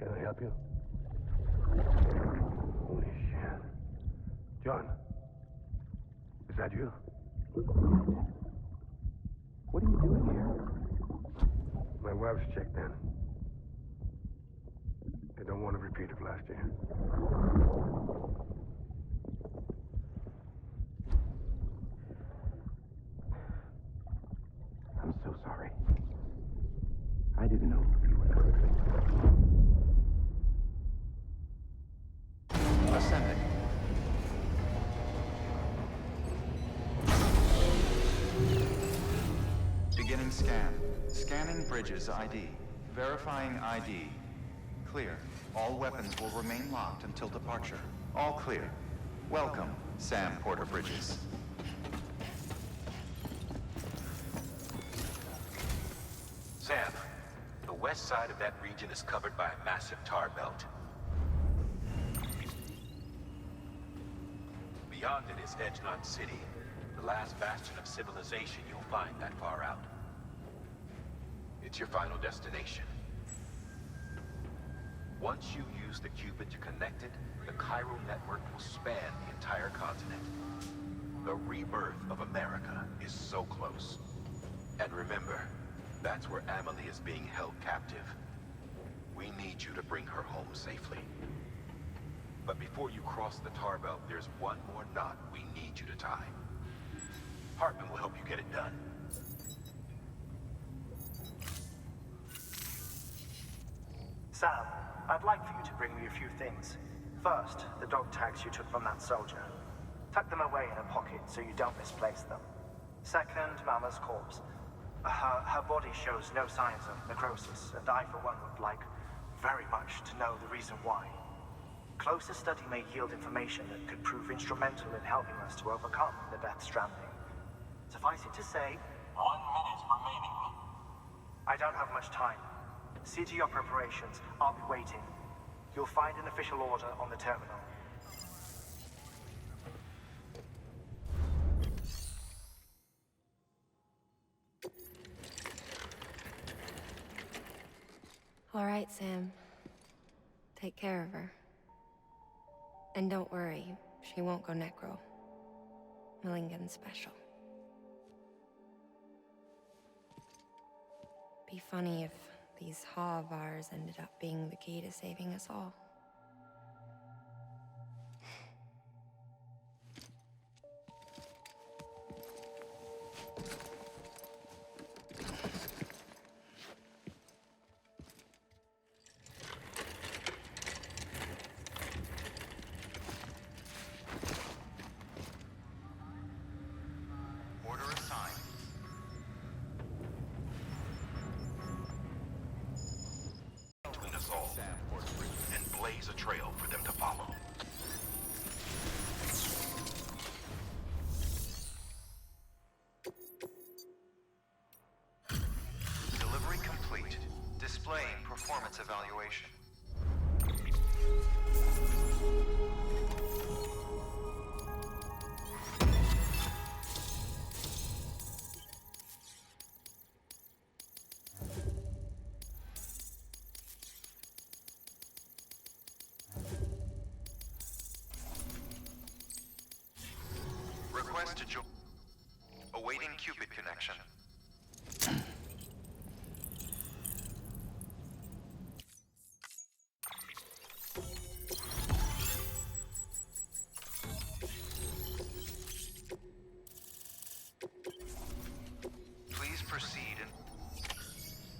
Can I help you? Holy shit. John, is that you? What are you doing here? My wife's checked in. I don't want to repeat of last year. I'm so sorry. I didn't know you were there. Ascending. Beginning scan. Scanning bridges ID. Verifying ID. Clear. All weapons will remain locked until departure. All clear. Welcome, Sam Porter Bridges. Sam, the west side of that region is covered by a massive tar belt. Beyond it is Edgenont City, the last bastion of civilization you'll find that far out. It's your final destination. Once you use the Cupid to connect it, the Cairo network will span the entire continent. The rebirth of America is so close. And remember, that's where Amelie is being held captive. We need you to bring her home safely. But before you cross the tar belt, there's one more knot we need you to tie. Hartman will help you get it done. Sam, I'd like for you to bring me a few things. First, the dog tags you took from that soldier. Tuck them away in a pocket so you don't misplace them. Second, Mama's corpse. Her body shows no signs of necrosis, and I, for one, would like very much to know the reason why. Closer study may yield information that could prove instrumental in helping us to overcome the Death Stranding. Suffice it to say, 1 minute remaining. I don't have much time. See to your preparations. I'll be waiting. You'll find an official order on the terminal. All right, Sam. Take care of her. And don't worry, she won't go necro. Millingan's special. Be funny if these Ha of ours ended up being the key to saving us all. Order assigned. Between us all, Sam Porter Bridges. and blaze a trail for them to follow. Delivery complete. Displaying performance evaluation. Request to join. Awaiting Cupid connection. Please proceed and...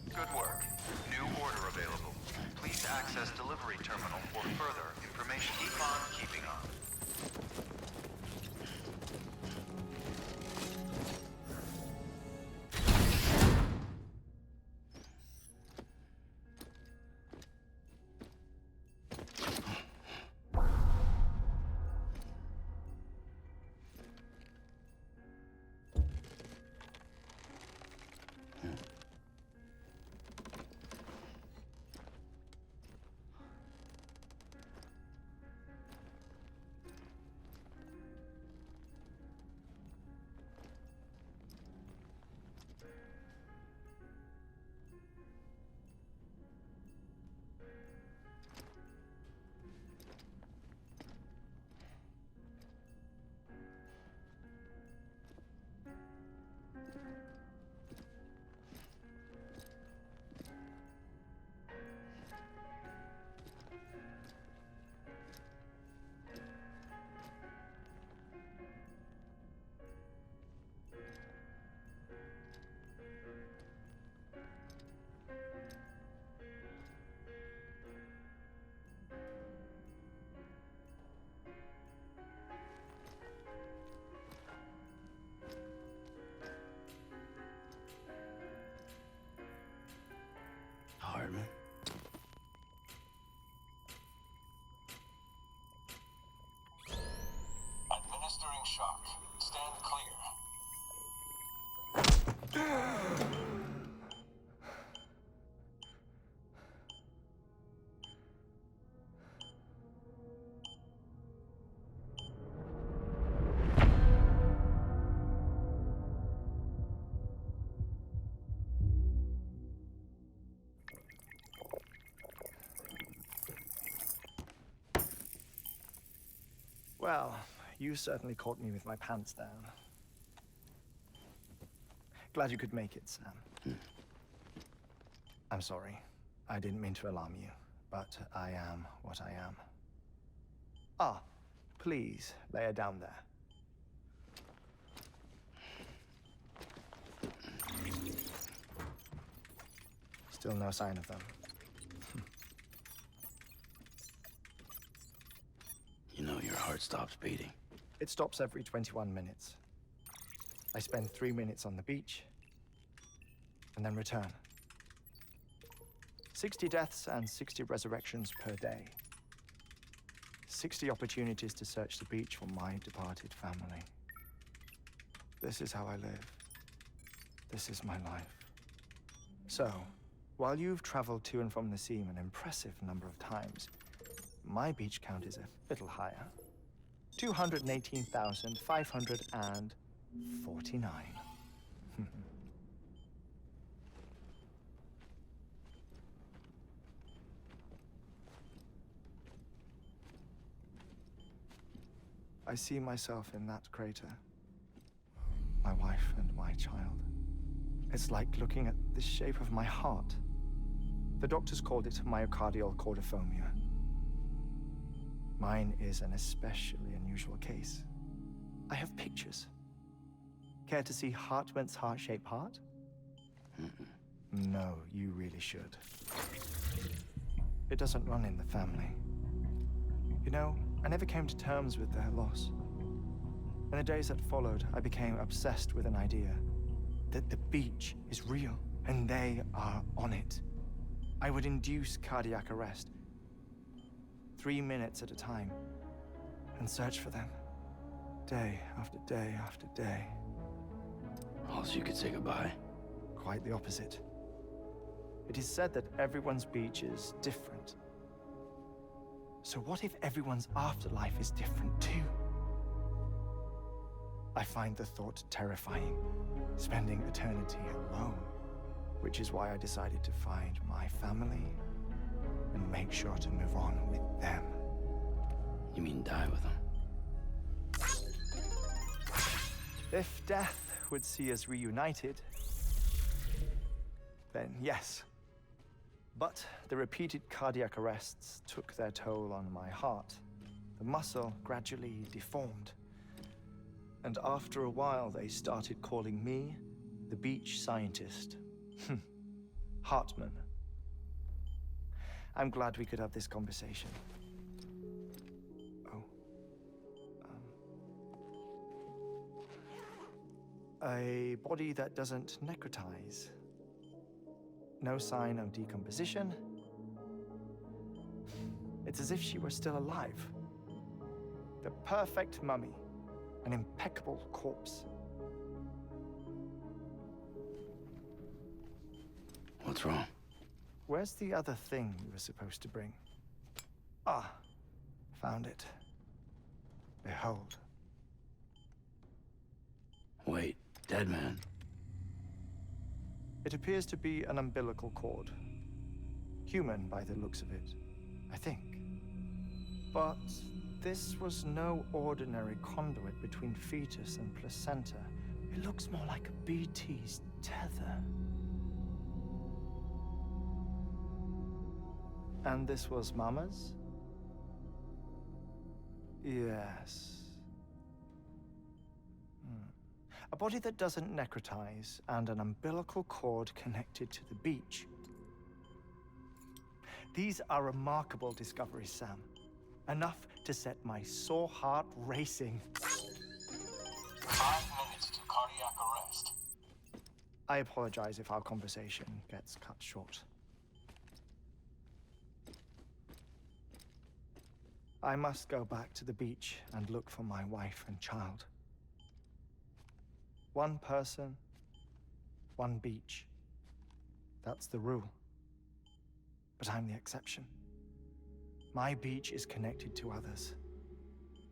Good work. New order available. Please access delivery terminal for further information. Keep on keeping on. Well, you certainly caught me with my pants down. Glad you could make it, Sam. I'm sorry. I didn't mean to alarm you, but I am what I am. Ah, please, lay her down there. Still no sign of them. You know your heart stops beating. It stops every 21 minutes. I spend 3 minutes on the beach, and then return. 60 deaths and 60 resurrections per day. 60 opportunities to search the beach for my departed family. This is how I live. This is my life. So, while you've traveled to and from the sea an impressive number of times, my beach count is a little higher. 218,549. I see myself in that crater. My wife and my child. It's like looking at the shape of my heart. The doctors called it myocardial cordiformia. Mine is an especially unusual case. I have pictures. Care to see Hartman's heart-shaped heart? No, you really should. It doesn't run in the family. You know, I never came to terms with their loss. In the days that followed, I became obsessed with an idea that the beach is real, and they are on it. I would induce cardiac arrest, 3 minutes at a time, and search for them, day after day after day. All so you could say goodbye? Quite the opposite. It is said that everyone's beach is different. So what if everyone's afterlife is different too? I find the thought terrifying, spending eternity alone, which is why I decided to find my family and make sure to move on with them. You mean die with them? If death would see us reunited, then yes. But the repeated cardiac arrests took their toll on my heart. The muscle gradually deformed. And after a while, they started calling me the beach scientist. Hartman. I'm glad we could have this conversation. Oh. A body that doesn't necrotize. No sign of decomposition. It's as if she were still alive. The perfect mummy. An impeccable corpse. What's wrong? Where's the other thing you were supposed to bring? Ah, found it. Behold. Wait, dead man? It appears to be an umbilical cord. Human by the looks of it, I think. But this was no ordinary conduit between fetus and placenta. It looks more like a BT's tether. And this was Mama's? Yes. A body that doesn't necrotize and an umbilical cord connected to the beach. These are remarkable discoveries, Sam. Enough to set my sore heart racing. 5 minutes to cardiac arrest. I apologize if our conversation gets cut short. I must go back to the beach and look for my wife and child. One person, one beach. That's the rule. But I'm the exception. My beach is connected to others,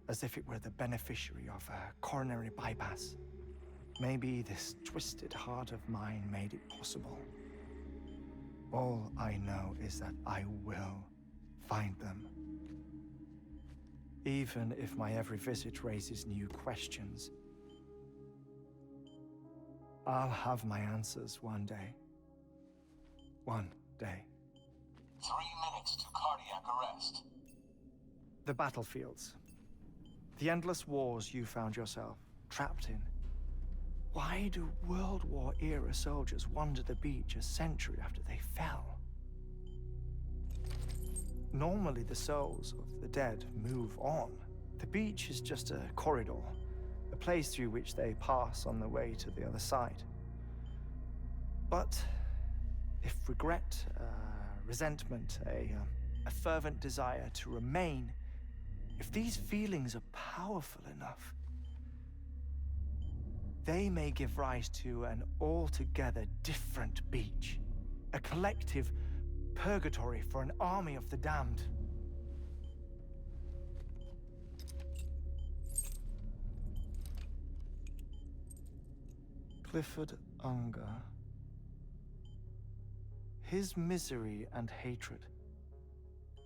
as if it were the beneficiary of a coronary bypass. Maybe this twisted heart of mine made it possible. All I know is that I will find them. even if my every visit raises new questions. I'll have my answers one day. One day. 3 minutes to cardiac arrest. The battlefields. The endless wars you found yourself trapped in. Why do World War-era soldiers wander the beach a century after they fell? Normally, the souls of the dead move on. The beach is just a corridor, a place through which they pass on the way to the other side. But if regret, resentment, a fervent desire to remain, if these feelings are powerful enough, they may give rise to an altogether different beach, a collective purgatory for an army of the damned. Clifford Unger. His misery and hatred,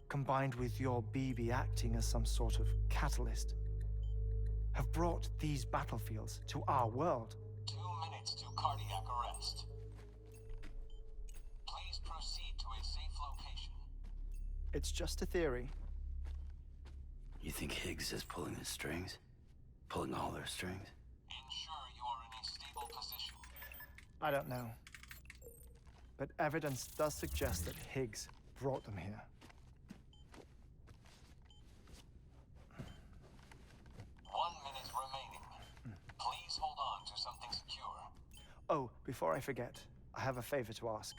combined with your BB acting as some sort of catalyst, have brought these battlefields to our world. 2 minutes to cardiac arrest. Please proceed to a safe location. It's just a theory. You think Higgs is pulling the strings? Pulling all their strings? Ensure you are in a stable position. I don't know. But evidence does suggest that Higgs brought them here. 1 minute remaining. Please hold on to something secure. Oh, before I forget, I have a favor to ask.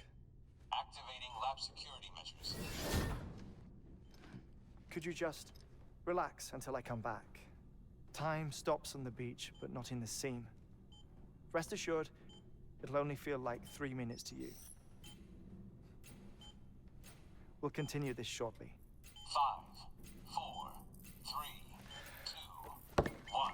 Activating lab security measures. Could you just relax until I come back? Time stops on the beach, but not in the scene. Rest assured, it'll only feel like 3 minutes to you. We'll continue this shortly. 5, 4, 3, 2, 1.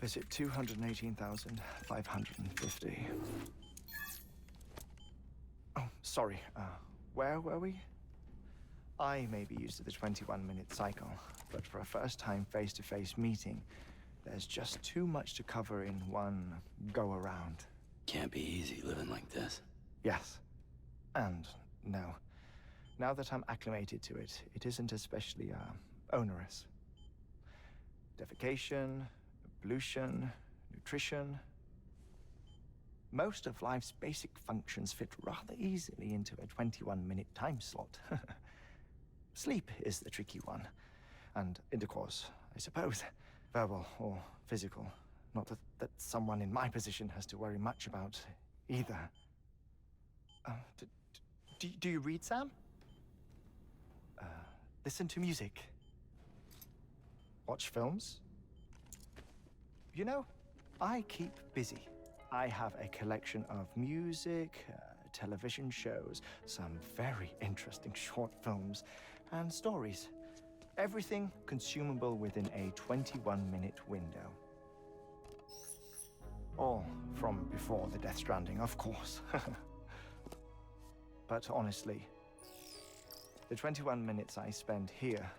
Visit 218,550. Oh, sorry. Where were we? I may be used to the 21-minute cycle, but for a first-time face-to-face meeting, there's just too much to cover in one go-around. Can't be easy living like this. Yes. And no. Now that I'm acclimated to it, it isn't especially, onerous. Defecation, pollution, nutrition. Most of life's basic functions fit rather easily into a 21-minute time slot. Sleep is the tricky one. And intercourse, I suppose. Verbal or physical. Not that someone in my position has to worry much about either. Do you read, Sam? Listen to music. Watch films. You know, I keep busy. I have a collection of music, television shows, some very interesting short films, and stories. Everything consumable within a 21-minute window. All from before the Death Stranding, of course. But honestly, the 21 minutes I spend here,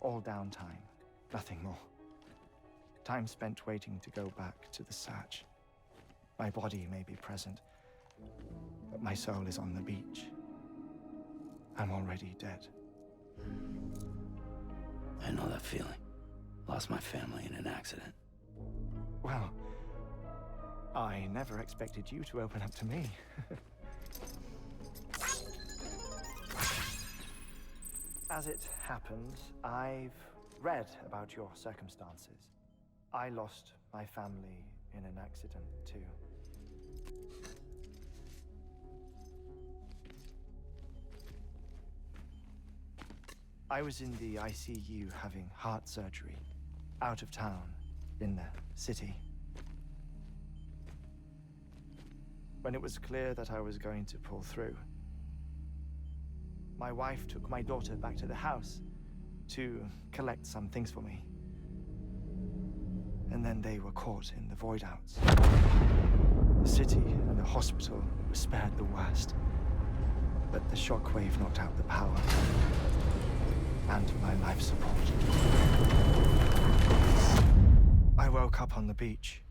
all downtime, nothing more. Time spent waiting to go back to the search. My body may be present, but my soul is on the beach. I'm already dead. I know that feeling. Lost my family in an accident. Well, I never expected you to open up to me. As it happens, I've read about your circumstances. I lost my family in an accident, too. I was in the ICU having heart surgery, out of town, in the city. When it was clear that I was going to pull through, my wife took my daughter back to the house to collect some things for me. And then they were caught in the void outs. The city and the hospital were spared the worst, but the shockwave knocked out the power and my life support. I woke up on the beach.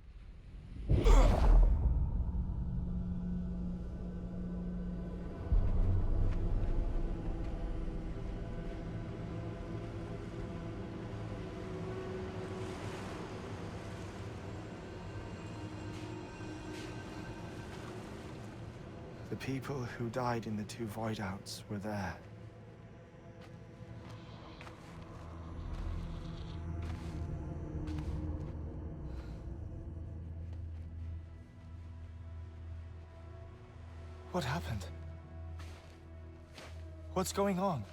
The people who died in the two void outs were there. What happened? What's going on?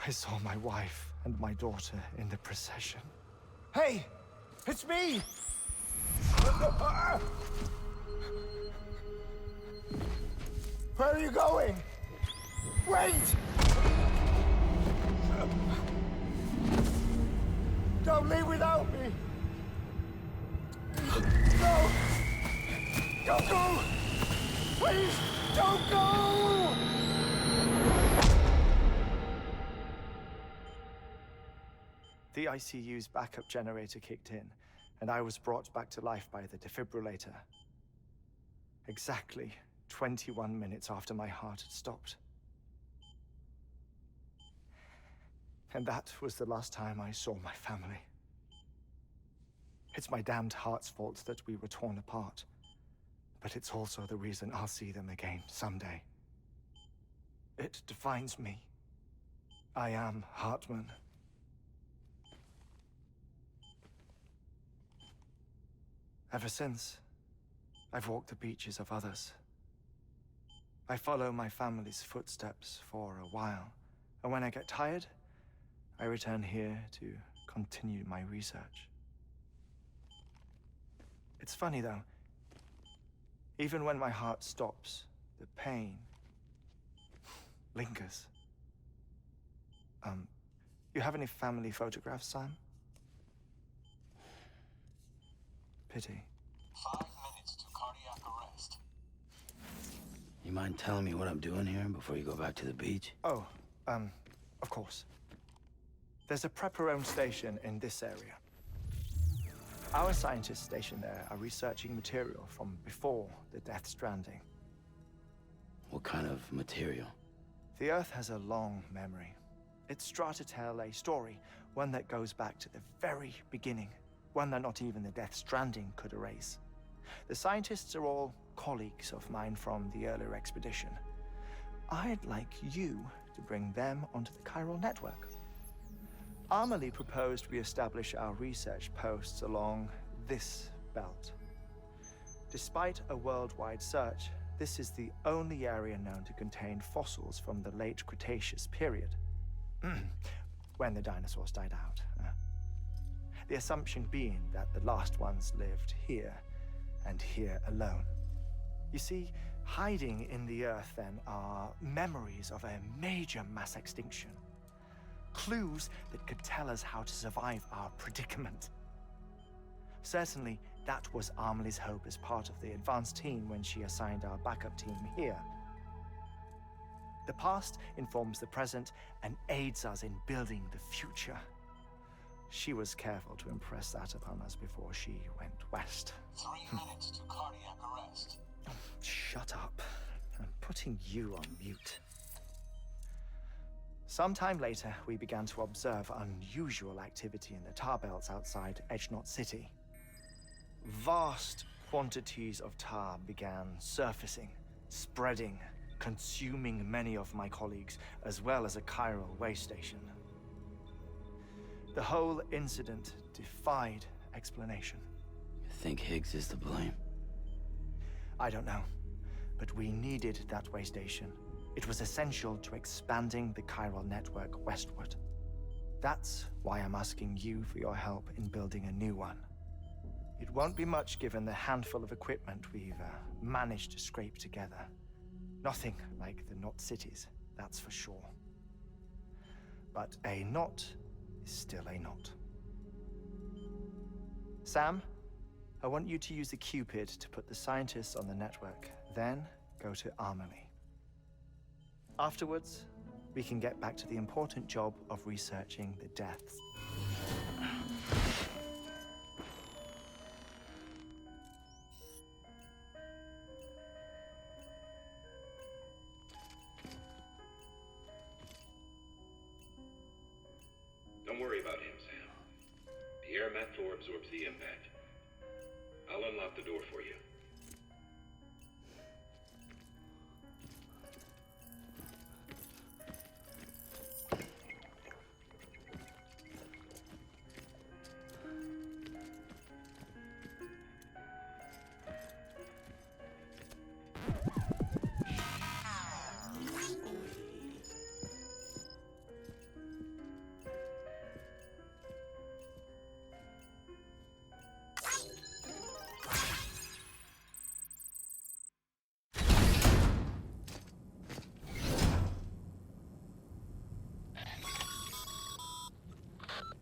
I saw my wife and my daughter in the procession. Hey! It's me! Where are you going? Wait! Don't leave without me! No! Don't go! Please, don't go! The ICU's backup generator kicked in, and I was brought back to life by the defibrillator. Exactly 21 minutes after my heart had stopped. And that was the last time I saw my family. It's my damned heart's fault that we were torn apart, but it's also the reason I'll see them again someday. It defines me. I am Hartman. Ever since, I've walked the beaches of others. I follow my family's footsteps for a while, and when I get tired, I return here to continue my research. It's funny, though. Even when my heart stops, the pain lingers. You have any family photographs, Sam? Pity. 5 minutes to cardiac arrest. You mind telling me what I'm doing here before you go back to the beach? Oh, of course. There's a Prepperone station in this area. Our scientists stationed there are researching material from before the Death Stranding. What kind of material? The Earth has a long memory. It's trying to tell a story, one that goes back to the very beginning, one that not even the Death Stranding could erase. The scientists are all colleagues of mine from the earlier expedition. I'd like you to bring them onto the chiral network. Amelie proposed we establish our research posts along this belt. Despite a worldwide search, this is the only area known to contain fossils from the late Cretaceous period, when the dinosaurs died out. The assumption being that the last ones lived here, and here alone. You see, hiding in the Earth, then, are memories of a major mass extinction. Clues that could tell us how to survive our predicament. Certainly, that was Amelie's hope as part of the advanced team when she assigned our backup team here. The past informs the present and aids us in building the future. She was careful to impress that upon us before she went west. 3 minutes to cardiac arrest. Shut up. I'm putting you on mute. Sometime later, we began to observe unusual activity in the tar belts outside Edgenot City. Vast quantities of tar began surfacing, spreading, consuming many of my colleagues, as well as a chiral way station. The whole incident defied explanation. You think Higgs is to blame? I don't know, but we needed that way station. It was essential to expanding the chiral network westward. That's why I'm asking you for your help in building a new one. It won't be much given the handful of equipment we've managed to scrape together. Nothing like the knot cities, that's for sure. But a knot is still a knot. Sam, I want you to use the Cupid to put the scientists on the network, then go to Amelie. Afterwards, we can get back to the important job of researching the deaths. Don't worry about him, Sam. The air mat floor absorbs the impact. I'll unlock the door for you.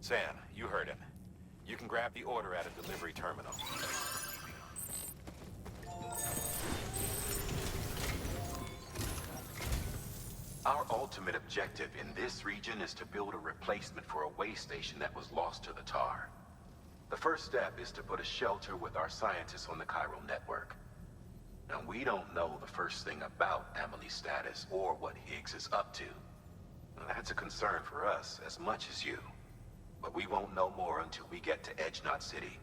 Sam, you heard him. You can grab the order at a delivery terminal. Our ultimate objective in this region is to build a replacement for a way station that was lost to the tar. The first step is to put a shelter with our scientists on the chiral network. Now, we don't know the first thing about Amelie's status or what Higgs is up to. Now, that's a concern for us as much as you. But we won't know more until we get to Edgenot City.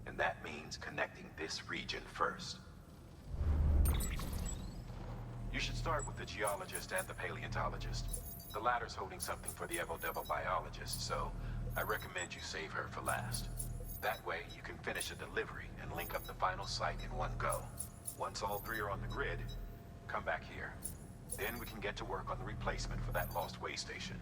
And that means connecting this region first. You should start with the geologist and the paleontologist. The latter's holding something for the Evo-Devo biologist, so I recommend you save her for last. That way, you can finish a delivery and link up the final site in one go. Once all three are on the grid, come back here. Then we can get to work on the replacement for that lost way station.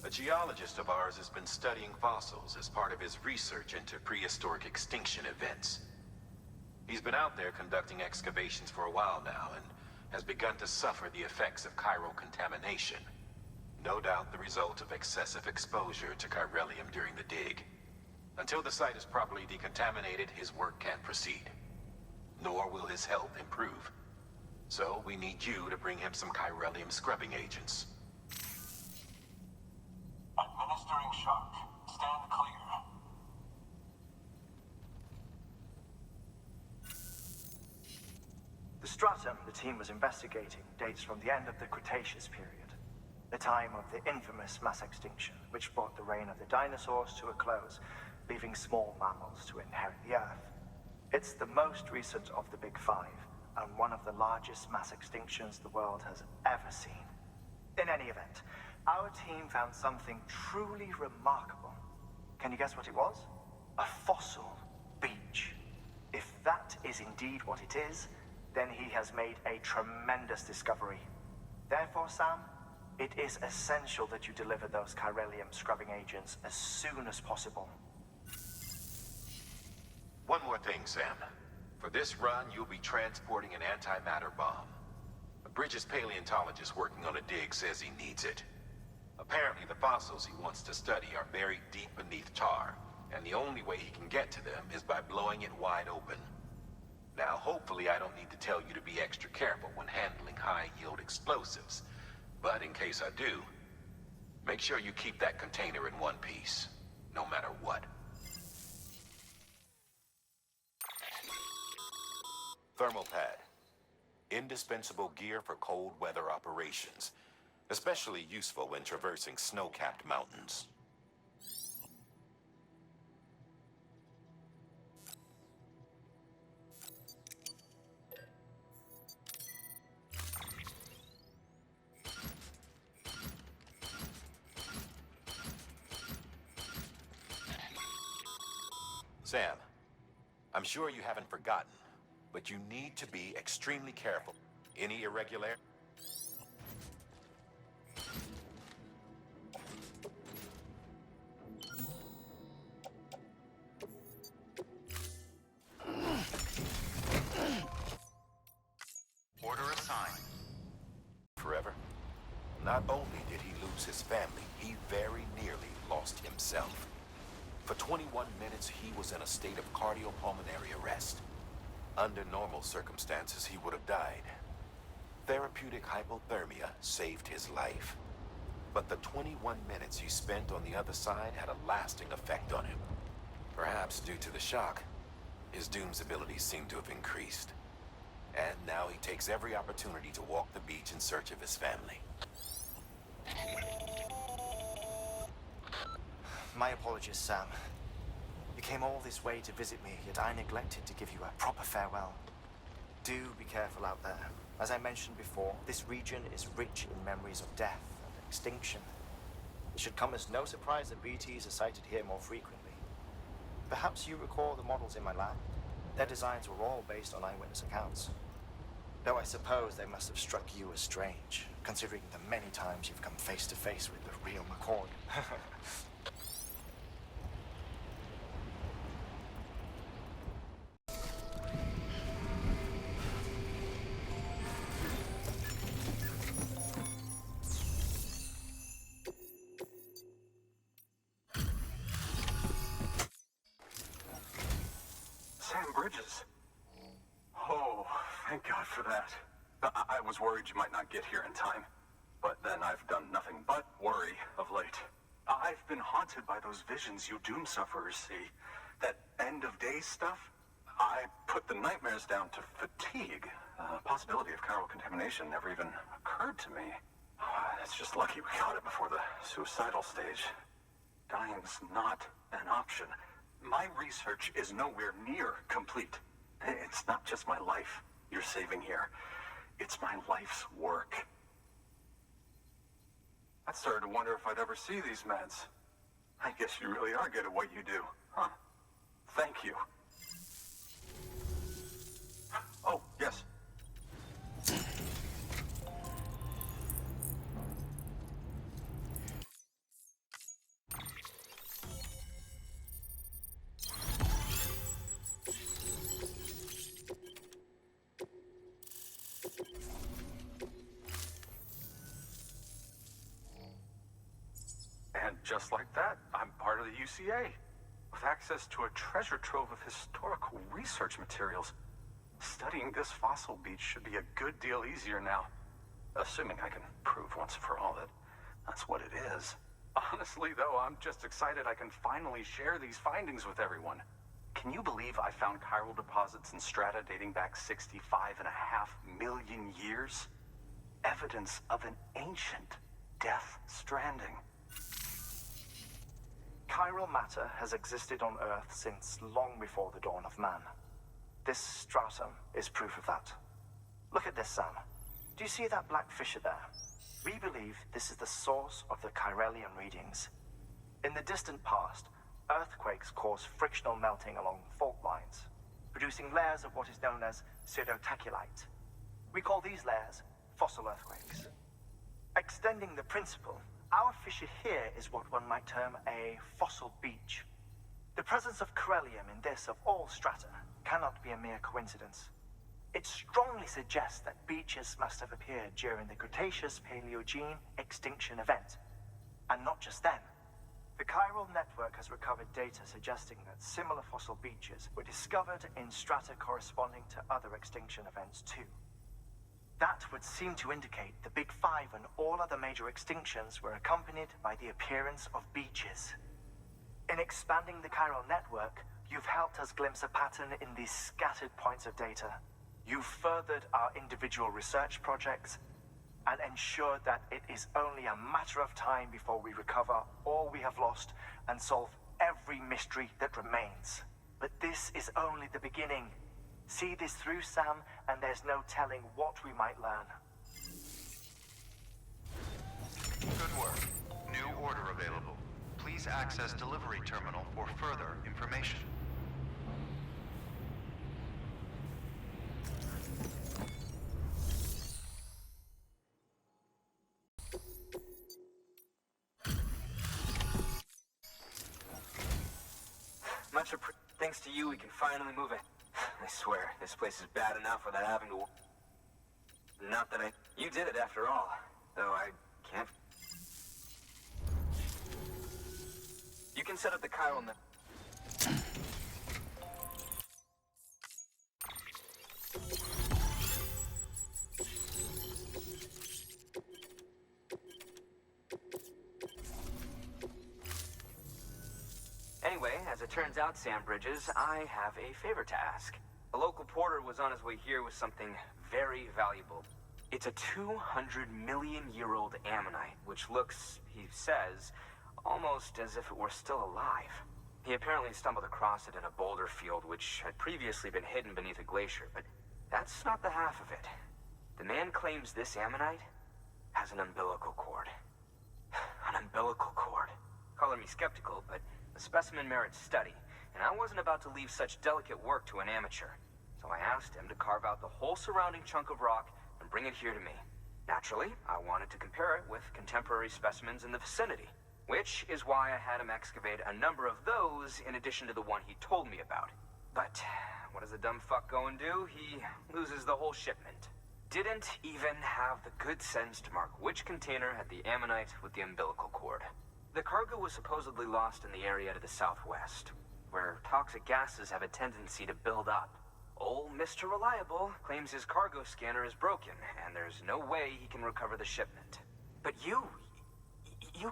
A geologist of ours has been studying fossils as part of his research into prehistoric extinction events. He's been out there conducting excavations for a while now and has begun to suffer the effects of chiral contamination. No doubt the result of excessive exposure to chiralium during the dig. Until the site is properly decontaminated, his work can't proceed. Nor will his health improve. So we need you to bring him some chiralium scrubbing agents. Administering shock. Stand clear. The stratum the team was investigating dates from the end of the Cretaceous period, the time of the infamous mass extinction, which brought the reign of the dinosaurs to a close, leaving small mammals to inherit the Earth. It's the most recent of the Big Five, and one of the largest mass extinctions the world has ever seen. In any event, our team found something truly remarkable. Can you guess what it was? A fossil beach. If that is indeed what it is, then he has made a tremendous discovery. Therefore, Sam, it is essential that you deliver those chiralium scrubbing agents as soon as possible. One more thing, Sam. For this run, you'll be transporting an antimatter bomb. A Bridges paleontologist working on a dig says he needs it. Apparently, the fossils he wants to study are buried deep beneath tar, and the only way he can get to them is by blowing it wide open. Now, hopefully I don't need to tell you to be extra careful when handling high-yield explosives. But in case I do, make sure you keep that container in one piece, no matter what. Thermal pad. Indispensable gear for cold weather operations, especially useful when traversing snow-capped mountains. Sam, I'm sure you haven't forgotten, but you need to be extremely careful. Any irregular... Order assigned. Forever. Not only did he lose his family, he very nearly lost himself. For 21 minutes, he was in a state of cardiopulmonary arrest. Under normal circumstances, he would have died. Therapeutic hypothermia saved his life. But the 21 minutes he spent on the other side had a lasting effect on him. Perhaps due to the shock, his Doom's abilities seem to have increased. And now he takes every opportunity to walk the beach in search of his family. My apologies, Sam. You came all this way to visit me, yet I neglected to give you a proper farewell. Do be careful out there. As I mentioned before, this region is rich in memories of death and extinction. It should come as no surprise that BTs are sighted here more frequently. Perhaps you recall the models in my lab? Their designs were all based on eyewitness accounts. Though I suppose they must have struck you as strange, considering the many times you've come face to face with the real McCord. Sam Bridges. Oh, thank God for that. I was worried you might not get here in time. But then I've done nothing but worry of late. I've been haunted by those visions you Doom sufferers see. That end-of-days stuff. I put the nightmares down to fatigue. Possibility of chiral contamination never even occurred to me. It's just lucky we got it before the suicidal stage. Dying's not an option. My research is nowhere near complete. It's not just my life you're saving here. It's my life's work. I started to wonder if I'd ever see these meds. I guess you really are good at what you do, huh? Thank you. Oh, yes. And just like that, I'm part of the UCA, with access to a treasure trove of historical research materials. Studying this fossil beach should be a good deal easier now, assuming I can prove once for all that that's what it is. Honestly, though, I'm just excited I can finally share these findings with everyone. Can you believe I found chiral deposits in strata dating back 65.5 million years? Evidence of an ancient death stranding. Chiral matter has existed on Earth since long before the dawn of man. This stratum is proof of that. Look at this, Sam. Do you see that black fissure there? We believe this is the source of the Chiralian readings. In the distant past, earthquakes cause frictional melting along fault lines, producing layers of what is known as pseudotachylite. We call these layers fossil earthquakes. Extending the principle, our fissure here is what one might term a fossil beach. The presence of Corellium in this of all strata cannot be a mere coincidence. It strongly suggests that beaches must have appeared during the Cretaceous-Paleogene extinction event. And not just then. The chiral network has recovered data suggesting that similar fossil beaches were discovered in strata corresponding to other extinction events too. That would seem to indicate the Big Five and all other major extinctions were accompanied by the appearance of beaches. In expanding the chiral network, you've helped us glimpse a pattern in these scattered points of data. You've furthered our individual research projects and ensured that it is only a matter of time before we recover all we have lost and solve every mystery that remains. But this is only the beginning. See this through, Sam, and there's no telling what we might learn. Good work. New order available. Please access delivery terminal for further information. Thanks to you, we can finally move it. I swear, this place is bad enough without having to... Not that I... You did it after all. Though I can't... You can set up the chiral net... Anyway, as it turns out, Sam Bridges, I have a favor to ask. A local porter was on his way here with something very valuable. It's a 200-million-year-old ammonite, which looks, he says, almost as if it were still alive. He apparently stumbled across it in a boulder field which had previously been hidden beneath a glacier, but that's not the half of it. The man claims this ammonite has an umbilical cord. An umbilical cord. Color me skeptical, but the specimen merits study, and I wasn't about to leave such delicate work to an amateur. So I asked him to carve out the whole surrounding chunk of rock and bring it here to me. Naturally, I wanted to compare it with contemporary specimens in the vicinity, which is why I had him excavate a number of those in addition to the one he told me about. But what does the dumb fuck go and do? He loses the whole shipment. Didn't even have the good sense to mark which container had the ammonite with the umbilical cord. The cargo was supposedly lost in the area to the southwest, where toxic gases have a tendency to build up. Old Mr. Reliable claims his cargo scanner is broken, and there's no way he can recover the shipment. But you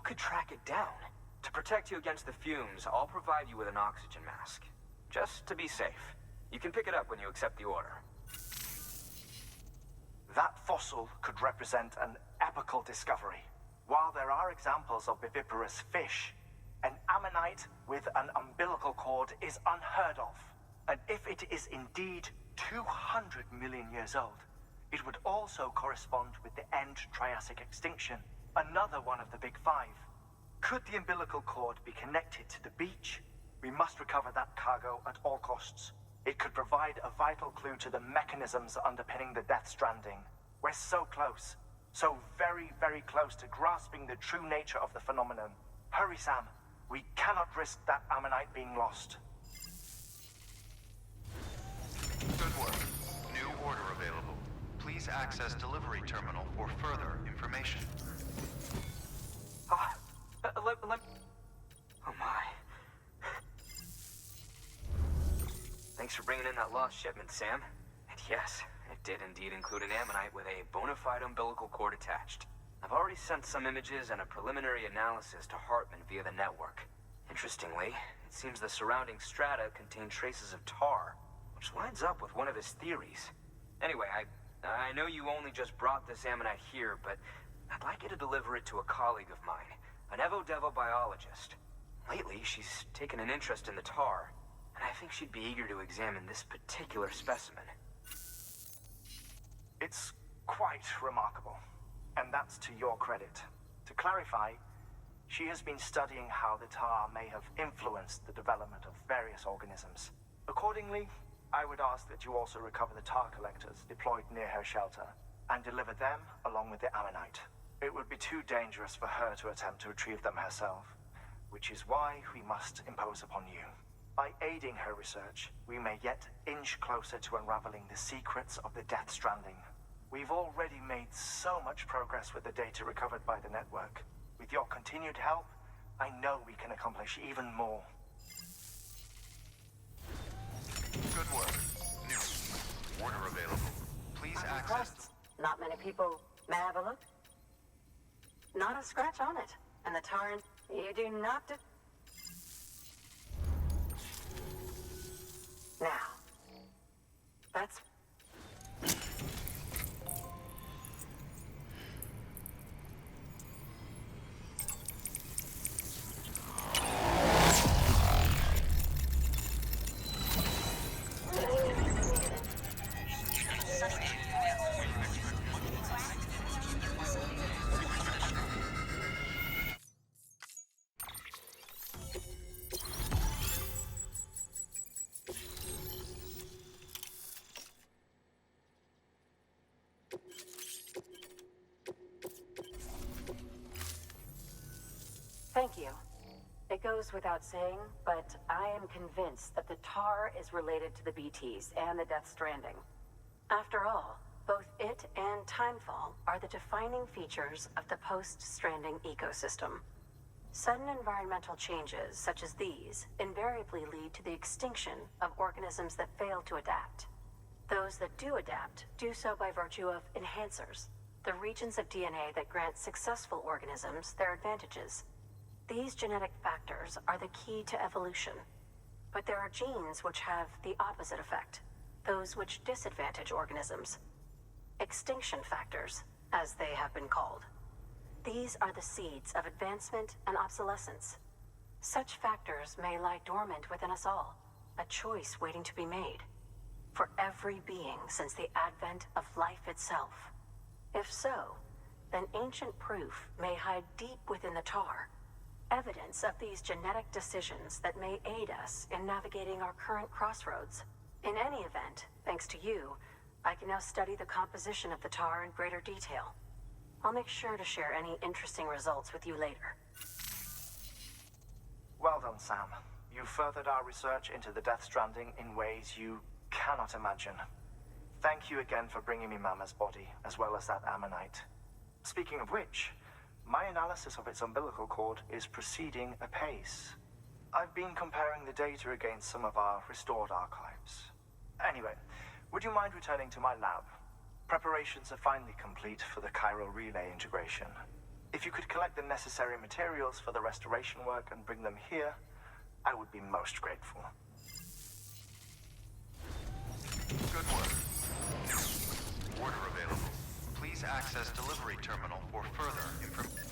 could track it down. To protect you against the fumes, I'll provide you with an oxygen mask. Just to be safe. You can pick it up when you accept the order. That fossil could represent an epical discovery. While there are examples of viviparous fish, an ammonite with an umbilical cord is unheard of. And if it is indeed 200 million years old, it would also correspond with the end Triassic extinction, Another one of the big five. Could the umbilical cord be connected to the beach? We must recover that cargo at all costs. It could provide a vital clue to the mechanisms underpinning the Death Stranding. We're so close. So very, very close to grasping the true nature of the phenomenon. Hurry, Sam. We cannot risk that ammonite being lost. Good work. New order available. Please access delivery terminal for further information. Oh my. Thanks for bringing in that lost shipment, Sam. And yes, it did indeed include an ammonite with a bona fide umbilical cord attached. I've already sent some images and a preliminary analysis to Hartman via the network. Interestingly, it seems the surrounding strata contain traces of tar, which lines up with one of his theories. Anyway, I know you only just brought this ammonite here, but I'd like you to deliver it to a colleague of mine, an Evo-Devo biologist. Lately, she's taken an interest in the tar, and I think she'd be eager to examine this particular specimen. It's quite remarkable, and that's to your credit. To clarify, she has been studying how the tar may have influenced the development of various organisms. Accordingly, I would ask that you also recover the tar collectors deployed near her shelter and deliver them along with the ammonite. It would be too dangerous for her to attempt to retrieve them herself, which is why we must impose upon you. By aiding her research, we may yet inch closer to unraveling the secrets of the Death Stranding. We've already made so much progress with the data recovered by the network. With your continued help, I know we can accomplish even more. Good work. New order available. Please I'm access. impressed. Not many people. May I have a look? Not a scratch on it. And the tar, you do not do... Now, that's... Thank you. It goes without saying, but I am convinced that the tar is related to the BTs and the Death Stranding. After all, both it and Timefall are the defining features of the post-Stranding ecosystem. Sudden environmental changes such as these invariably lead to the extinction of organisms that fail to adapt. Those that do adapt do so by virtue of enhancers, the regions of DNA that grant successful organisms their advantages. These genetic factors are the key to evolution. But there are genes which have the opposite effect, those which disadvantage organisms. Extinction factors, as they have been called. These are the seeds of advancement and obsolescence. Such factors may lie dormant within us all, a choice waiting to be made. For every being since the advent of life itself. If so, then ancient proof may hide deep within the tar, evidence of these genetic decisions that may aid us in navigating our current crossroads. In any event, thanks to you, I can now study the composition of the tar in greater detail. I'll make sure to share any interesting results with you later. Well done, Sam. You furthered our research into the Death Stranding in ways you cannot imagine. Thank you again for bringing me Mama's body, as well as that ammonite. Speaking of which, my analysis of its umbilical cord is proceeding apace. I've been comparing the data against some of our restored archives. Anyway, would you mind returning to my lab? Preparations are finally complete for the chiral relay integration. If you could collect the necessary materials for the restoration work and bring them here, I would be most grateful. Good work. Order available. Please access delivery terminal for further information.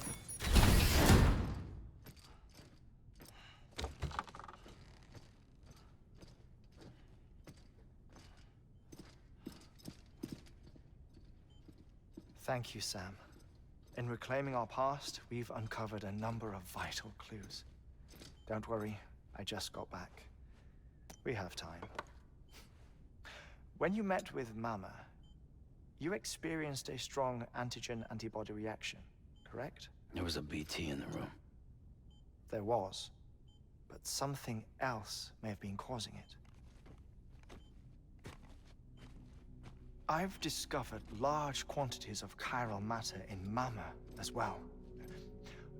Thank you, Sam. In reclaiming our past, we've uncovered a number of vital clues. Don't worry, I just got back. We have time. When you met with Mama, you experienced a strong antigen-antibody reaction, correct? There was a BT in the room. There was, but something else may have been causing it. I've discovered large quantities of chiral matter in Mama as well.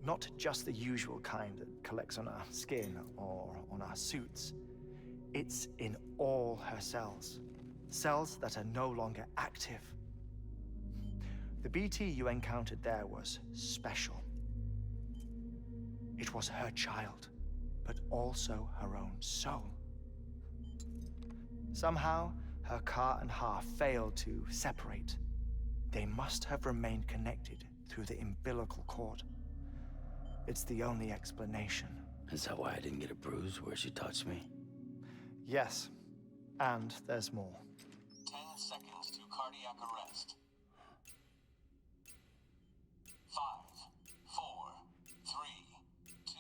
Not just the usual kind that collects on our skin or on our suits. It's in all her cells. Cells that are no longer active. The BT you encountered there was special. It was her child, but also her own soul. Somehow, her car and half failed to separate. They must have remained connected through the umbilical cord. It's the only explanation. Is that why I didn't get a bruise where she touched me? Yes, and there's more. 10 seconds to cardiac arrest. 5, 4, 3, 2,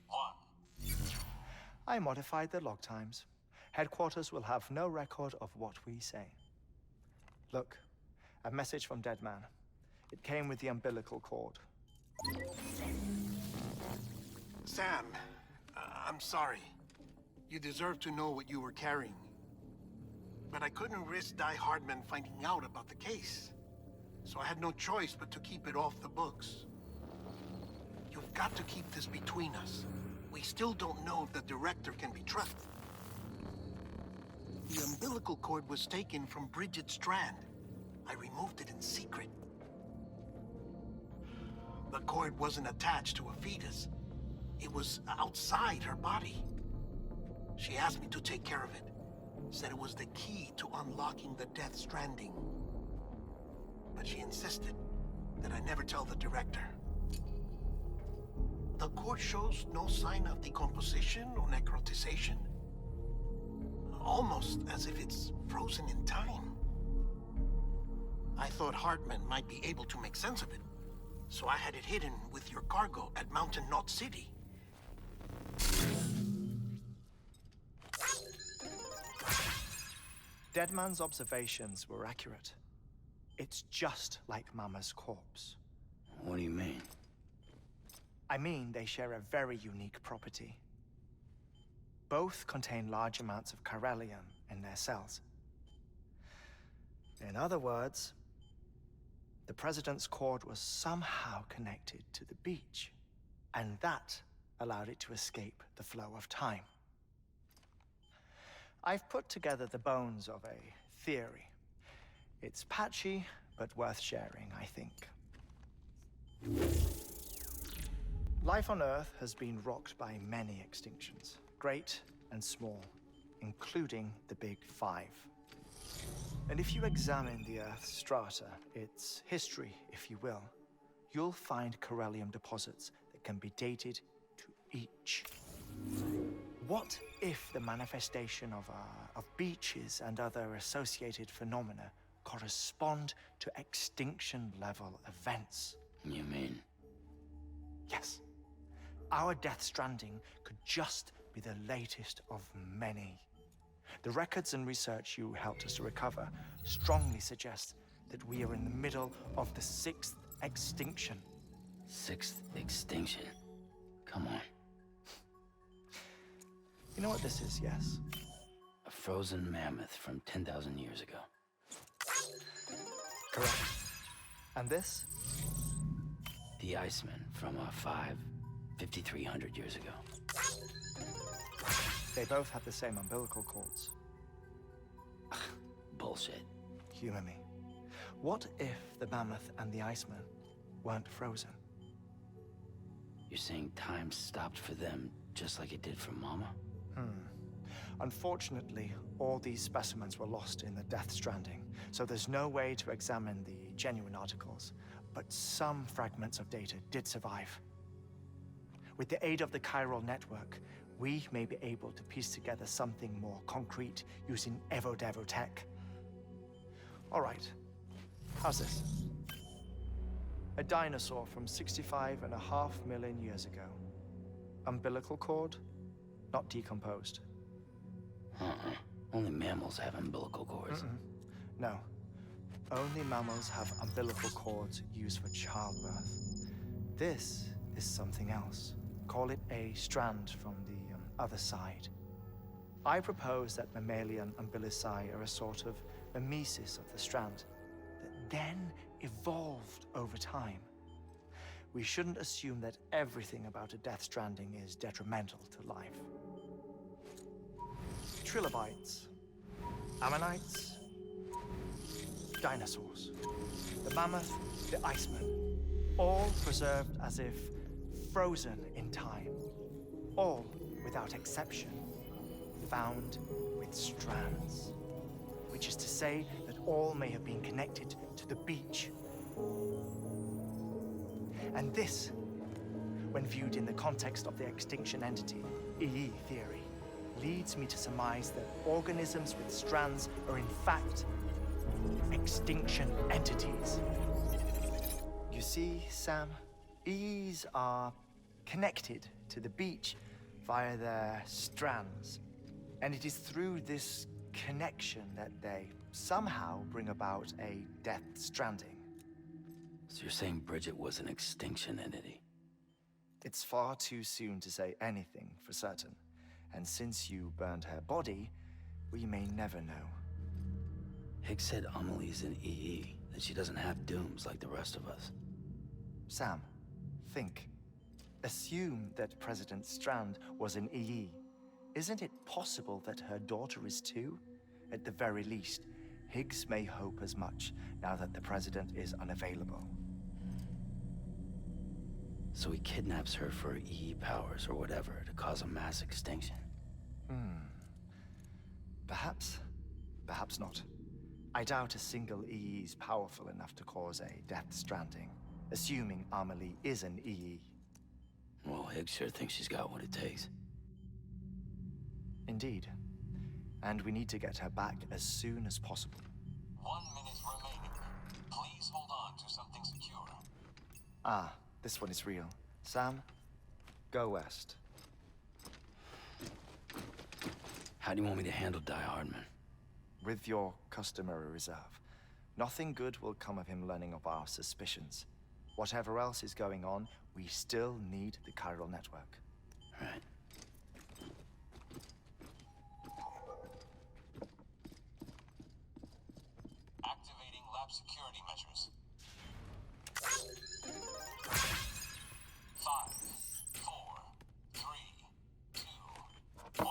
1. I modified the log times. Headquarters will have no record of what we say. Look, a message from Dead Man. It came with the umbilical cord. Sam, I'm sorry. You deserve to know what you were carrying. But I couldn't risk Die Hardman finding out about the case. So I had no choice but to keep it off the books. You've got to keep this between us. We still don't know if the director can be trusted. The umbilical cord was taken from Bridget Strand. I removed it in secret. The cord wasn't attached to a fetus. It was outside her body. She asked me to take care of it. Said it was the key to unlocking the Death Stranding. But she insisted that I never tell the director. The cord shows no sign of decomposition or necrotization. Almost as if it's frozen in time. I thought Hartman might be able to make sense of it, so I had it hidden with your cargo at Mountain Knot City. Deadman's observations were accurate. It's just like Mama's corpse. What do you mean? I mean, they share a very unique property. Both contain large amounts of chiralium in their cells. In other words, the President's cord was somehow connected to the beach, and that allowed it to escape the flow of time. I've put together the bones of a theory. It's patchy, but worth sharing, I think. Life on Earth has been rocked by many extinctions, great and small, including the Big Five. And if you examine the Earth's strata, its history, if you will, you'll find chiralium deposits that can be dated to each. What if the manifestation of beaches and other associated phenomena correspond to extinction-level events? You mean? Yes. Our Death Stranding could just be the latest of many. The records and research you helped us to recover strongly suggest that we are in the middle of the 6th extinction. 6th extinction? Come on. You know what this is, yes? A frozen mammoth from 10,000 years ago. Correct. And this? The Iceman from 5,300 years ago. They both have the same umbilical cords. Bullshit. Humor me. What if the mammoth and the Iceman weren't frozen? You're saying time stopped for them just like it did for Mama? Unfortunately, all these specimens were lost in the Death Stranding, so there's no way to examine the genuine articles, but some fragments of data did survive. With the aid of the chiral network, we may be able to piece together something more concrete using Evo-Devo tech. All right, how's this? A dinosaur from 65.5 million years ago. Umbilical cord, not decomposed. Only mammals have umbilical cords. No. Only mammals have umbilical cords used for childbirth. This is something else. Call it a strand from the other side. I propose that mammalian umbilici are a sort of mimesis of the strand that then evolved over time. We shouldn't assume that everything about a Death Stranding is detrimental to life. Trilobites, ammonites, dinosaurs, the mammoth, the iceman, all preserved as if frozen in time, all without exception found with strands, which is to say that all may have been connected to the beach. And this, when viewed in the context of the extinction entity, EE theory, leads me to surmise that organisms with strands are in fact extinction entities. You see, Sam, EEs are connected to the beach via their strands. And it is through this connection that they somehow bring about a Death Stranding. So you're saying Bridget was an extinction entity? It's far too soon to say anything for certain. And since you burned her body, we may never know. Higgs said Amelie's an EE, that she doesn't have dooms like the rest of us. Sam, think. Assume that President Strand was an EE. Isn't it possible that her daughter is too? At the very least, Higgs may hope as much now that the President is unavailable. So he kidnaps her for EE powers or whatever to cause a mass extinction. Perhaps. Perhaps not. I doubt a single EE is powerful enough to cause a Death Stranding, assuming Amelie is an EE. Well, Higgs sure thinks she's got what it takes. Indeed. And we need to get her back as soon as possible. 1 minute remaining. Please hold on to something secure. Ah, this one is real. Sam, go west. How do you want me to handle Die Hardman? With your customary reserve. Nothing good will come of him learning of our suspicions. Whatever else is going on, we still need the chiral network. Right. Activating lab security measures. 5, 4, 3, 2, 1.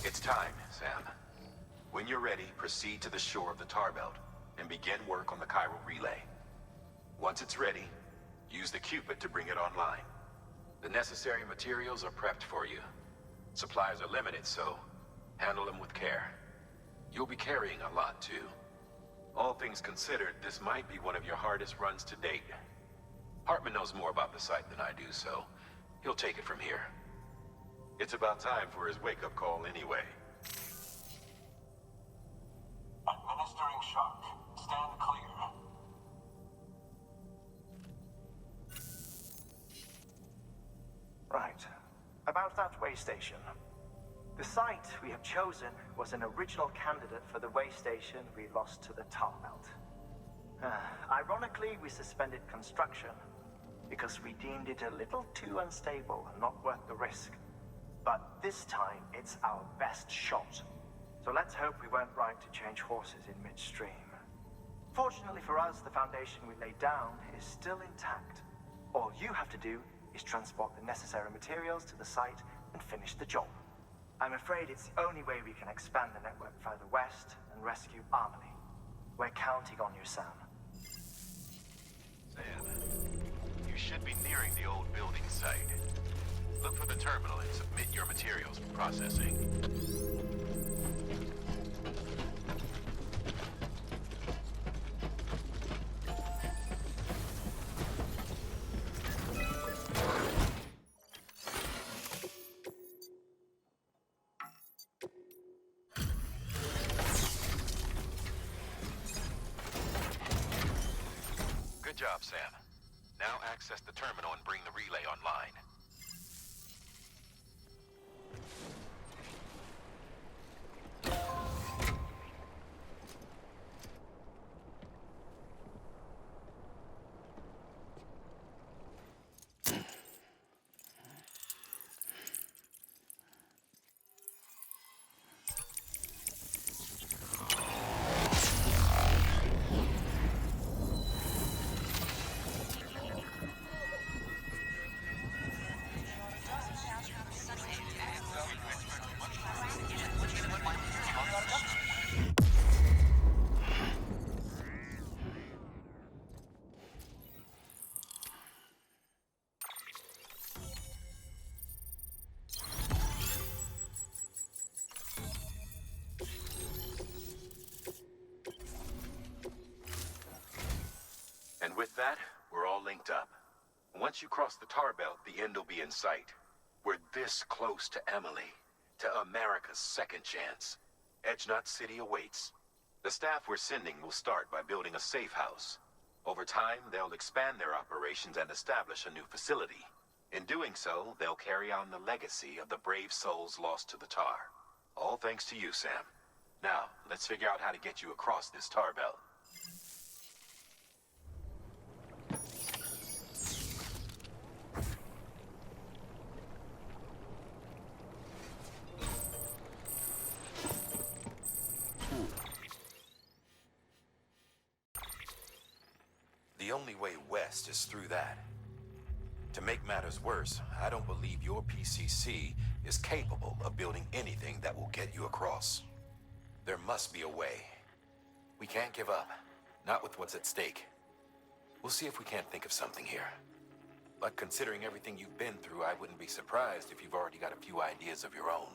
It's time, Sam. When you're ready, proceed to the shore of the tar belt and begin work on the chiral relay. Once it's ready, use the Cupid to bring it online. The necessary materials are prepped for you. Supplies are limited, so handle them with care. You'll be carrying a lot, too. All things considered, this might be one of your hardest runs to date. Hartman knows more about the site than I do, so he'll take it from here. It's about time for his wake-up call anyway. Administering shock. Stand clear. Right. About that way station. The site we have chosen was an original candidate for the way station we lost to the tar belt. Ironically, we suspended construction because we deemed it a little too unstable and not worth the risk. But this time, it's our best shot. So let's hope we weren't right to change horses in midstream. Fortunately for us, the foundation we laid down is still intact. All you have to do is transport the necessary materials to the site and finish the job. I'm afraid it's the only way we can expand the network further west and rescue Amelie. We're counting on you, Sam. Sam, you should be nearing the old building site. Look for the terminal and submit your materials for processing. Good job, Sam. Now access the terminal and bring the relay online. And with that, we're all linked up. Once you cross the tar belt, the end will be in sight. We're this close to Emily, to America's second chance. Edgenut City awaits. The staff we're sending will start by building a safe house. Over time, they'll expand their operations and establish a new facility. In doing so, they'll carry on the legacy of the brave souls lost to the tar. All thanks to you, Sam. Now, let's figure out how to get you across this tar belt. The only way west is through that. To make matters worse, I don't believe your PCC is capable of building anything that will get you across. There must be a way. We can't give up, not with what's at stake. We'll see if we can't think of something here. But considering everything you've been through, I wouldn't be surprised if you've already got a few ideas of your own.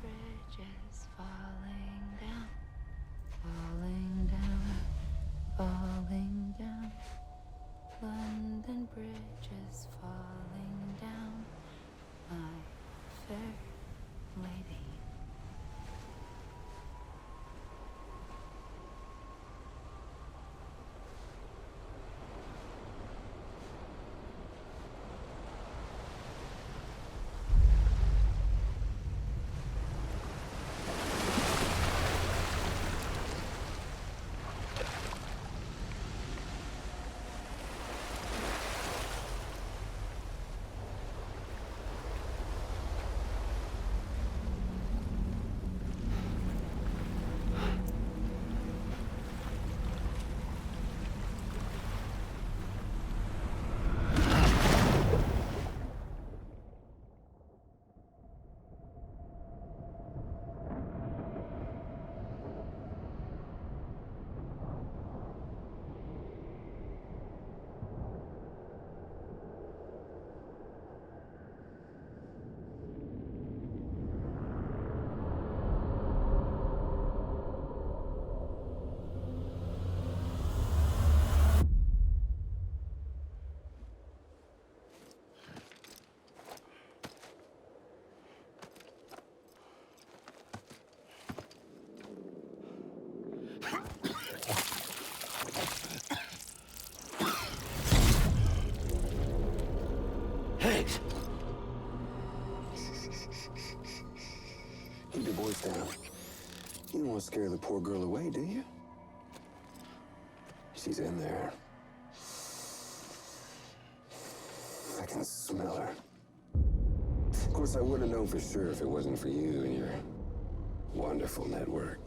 Bridges falling down, falling down, falling down. London bridges falling down, my fair lady. down. You don't want to scare the poor girl away, do you? She's in there. I can smell her. Of course, I wouldn't have known for sure if it wasn't for you and your wonderful network.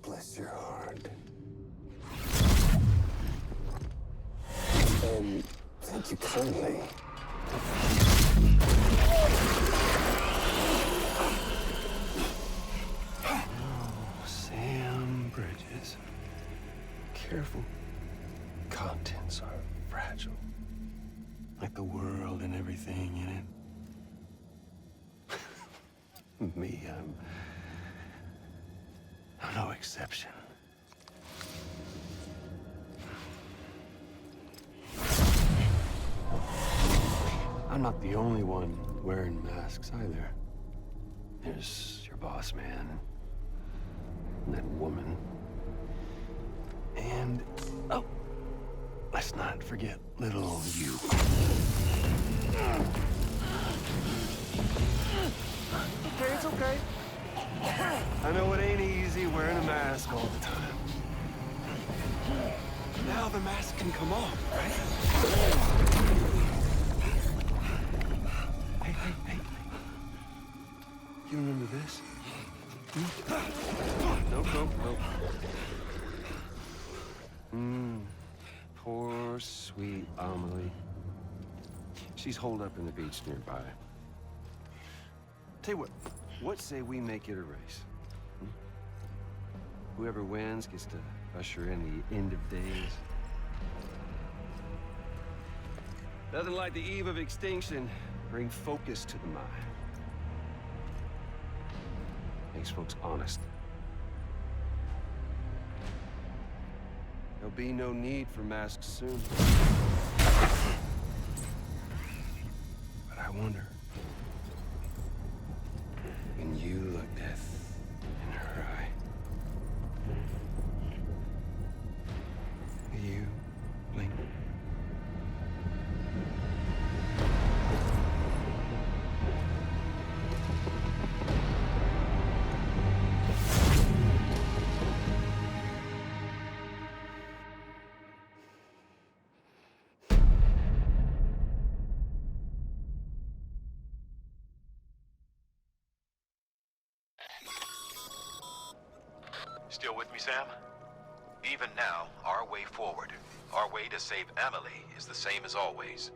Bless your heart. And thank you kindly. Oh, Sam Bridges. Careful. Contents are fragile. Like the world and everything in it. Me, I'm no exception. I'm not the only one wearing masks either. There's your boss man, and that woman, and, oh, let's not forget little you. Okay, it's okay. I know it ain't easy wearing a mask all the time. Now the mask can come off, right? Hey. You remember this? Nope. Poor, sweet Amelie. She's holed up in the beach nearby. Tell you what say we make it a race? Whoever wins gets to usher in the end of days. Nothing like the eve of extinction. Bring focus to the mind. Makes folks honest. There'll be no need for masks soon. But I wonder, when you look death in her eye, will you blink? Still with me, Sam? Even now, our way forward, our way to save Amelie is the same as always.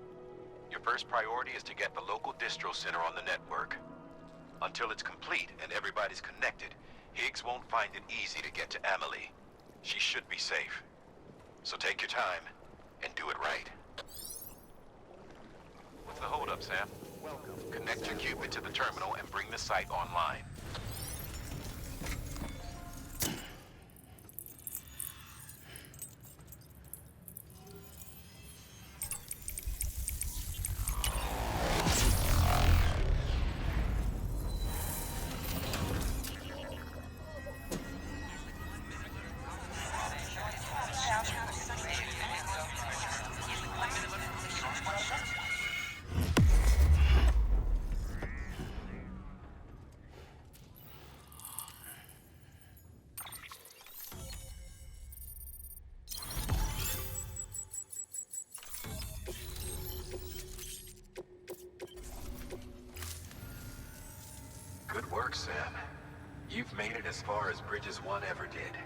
Your first priority is to get the local distro center on the network. Until it's complete and everybody's connected, Higgs won't find it easy to get to Amelie. She should be safe. So take your time and do it right. What's the holdup, Sam? Welcome. Connect your Cupid to the terminal and bring the site online. Good work, Sam. You've made it as far as Bridges 1 ever did.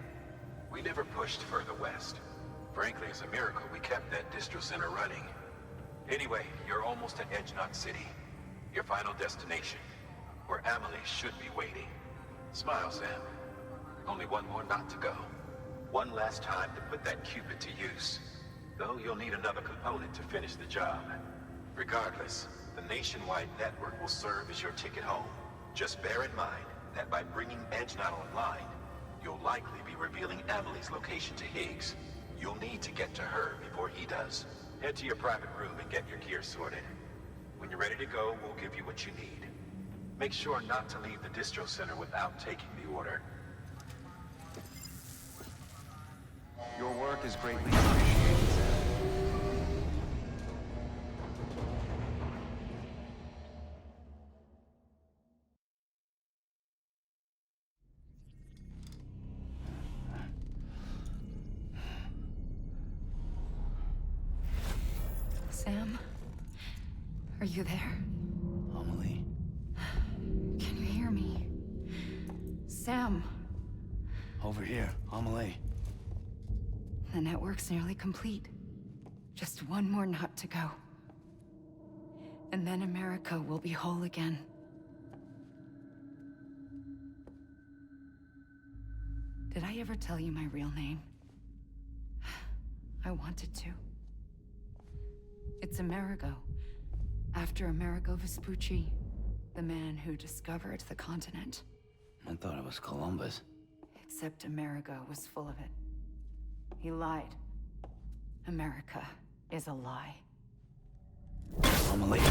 We never pushed further west. Frankly, it's a miracle we kept that distro center running. Anyway, you're almost at Edge Knot City, your final destination, where Amelie should be waiting. Smile, Sam. Only one more knot to go. One last time to put that Cupid to use. Though you'll need another component to finish the job. Regardless, the nationwide network will serve as your ticket home. Just bear in mind that by bringing Edge Knot online, you'll likely be revealing Amelie's location to Higgs. You'll need to get to her before he does. Head to your private room and get your gear sorted. When you're ready to go, we'll give you what you need. Make sure not to leave the distro center without taking the order. Your work is greatly appreciated, Sam. Sam? Are you there? Amelie. Can you hear me? Sam! Over here, Amelie. The network's nearly complete. Just one more nut to go. And then America will be whole again. Did I ever tell you my real name? I wanted to. It's Amerigo. After Amerigo Vespucci, the man who discovered the continent. I thought it was Columbus. Except Amerigo was full of it. He lied. America is a lie. Amelie.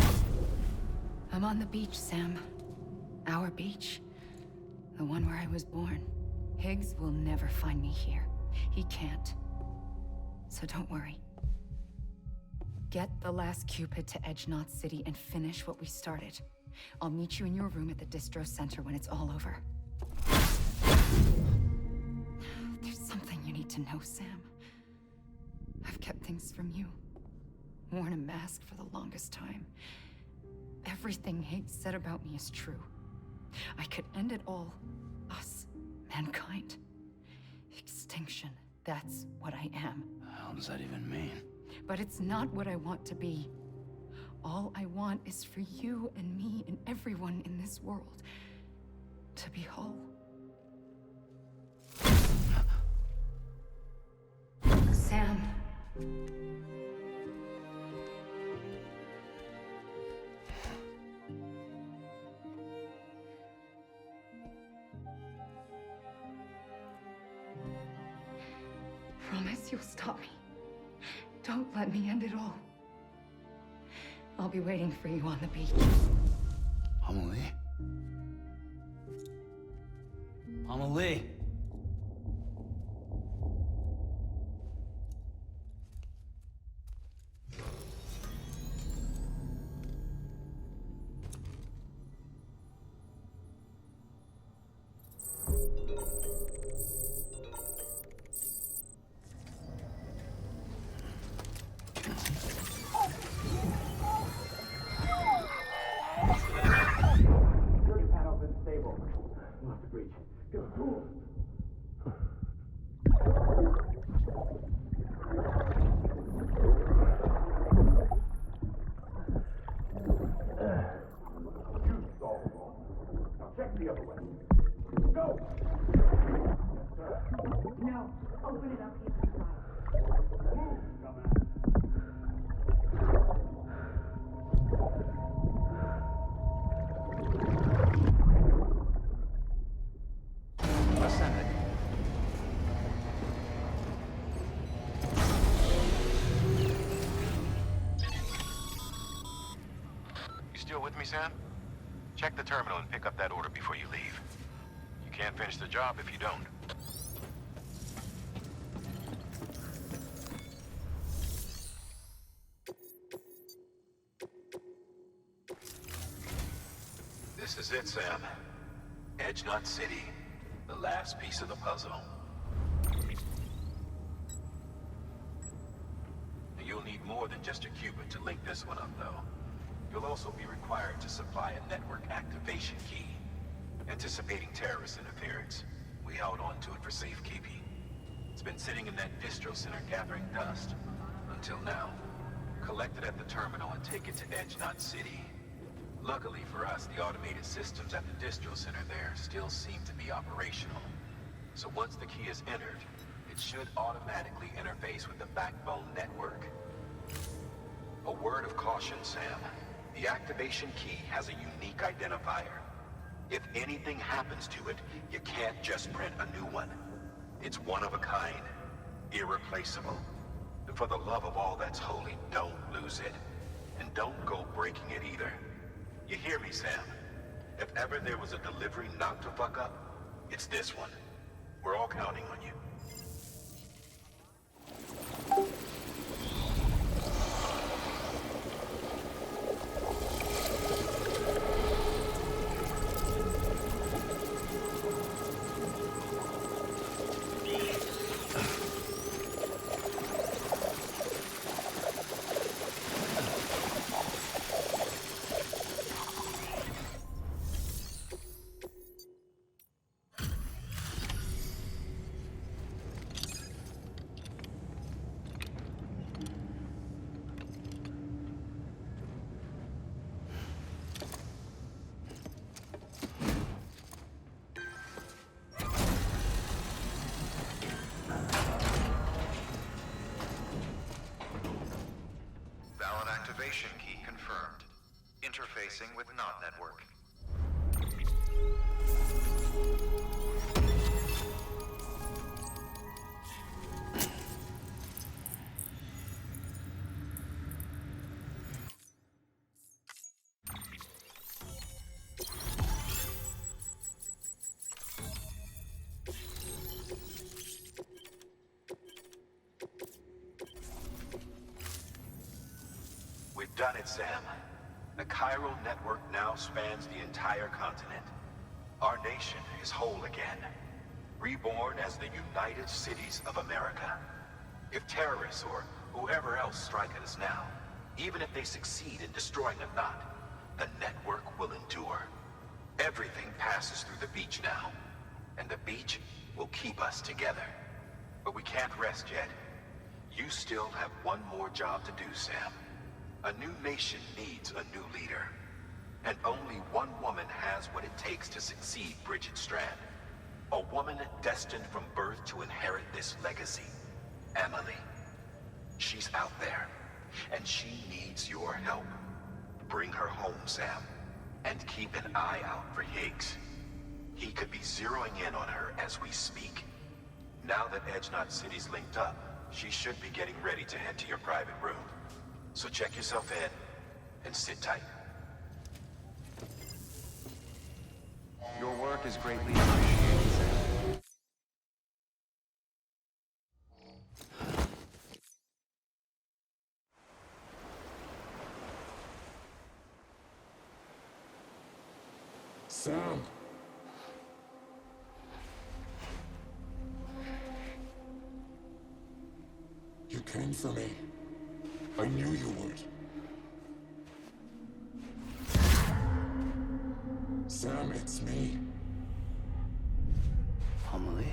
I'm on the beach, Sam. Our beach. The one where I was born. Higgs will never find me here. He can't. So don't worry. Get the last Cupid to Edge Knot City and finish what we started. I'll meet you in your room at the distro center when it's all over. There's something you need to know, Sam. I've kept things from you. Worn a mask for the longest time. Everything Higgs said about me is true. I could end it all. Us. Mankind. Extinction. That's what I am. How does that even mean? But it's not what I want to be. All I want is for you and me and everyone in this world to be whole. Sam. Promise you'll stop me. Don't let me end it all. I'll be waiting for you on the beach. Amelie? Amelie! Sam? Check the terminal and pick up that order before you leave. You can't finish the job if you don't. This is it, Sam. Edge Knot City. The last piece of the puzzle. You'll need more than just a Cupid to link this one up, though. You'll also be required to supply a network activation key. Anticipating terrorist interference, we held on to it for safekeeping. It's been sitting in that distro center gathering dust. Until now. Collect it at the terminal and take it to Edge Knot City. Luckily for us, the automated systems at the distro center there still seem to be operational. So once the key is entered, it should automatically interface with the backbone network. A word of caution, Sam. The activation key has a unique identifier. If anything happens to it, you can't just print a new one. It's one of a kind, irreplaceable. And for the love of all that's holy, don't lose it. And don't go breaking it either. You hear me, Sam? If ever there was a delivery not to fuck up, it's this one. We're all counting on you. Location key confirmed. Interfacing with NOT network. We've done it, Sam. The chiral network now spans the entire continent. Our nation is whole again, reborn as the United Cities of America. If terrorists or whoever else strike at us now, even if they succeed in destroying the knot, the network will endure. Everything passes through the beach now, and the beach will keep us together. But we can't rest yet. You still have one more job to do, Sam. A new nation needs a new leader. And only one woman has what it takes to succeed Bridget Strand. A woman destined from birth to inherit this legacy. Emily. She's out there, and she needs your help. Bring her home, Sam. And keep an eye out for Higgs. He could be zeroing in on her as we speak. Now that Edge Knot City's linked up, she should be getting ready to head to your private room. So check yourself in, and sit tight. Your work is greatly appreciated, Sam. Sam! You came for me. I knew you would. Sam, it's me. Emily?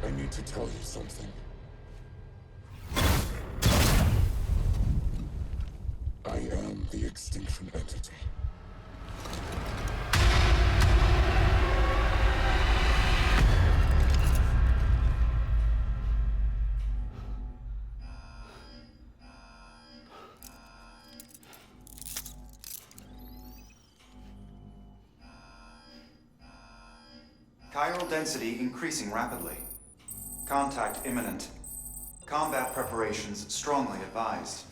I need to tell you something. I am the Extinction Entity. Chiral density increasing rapidly. Contact imminent. Combat preparations strongly advised.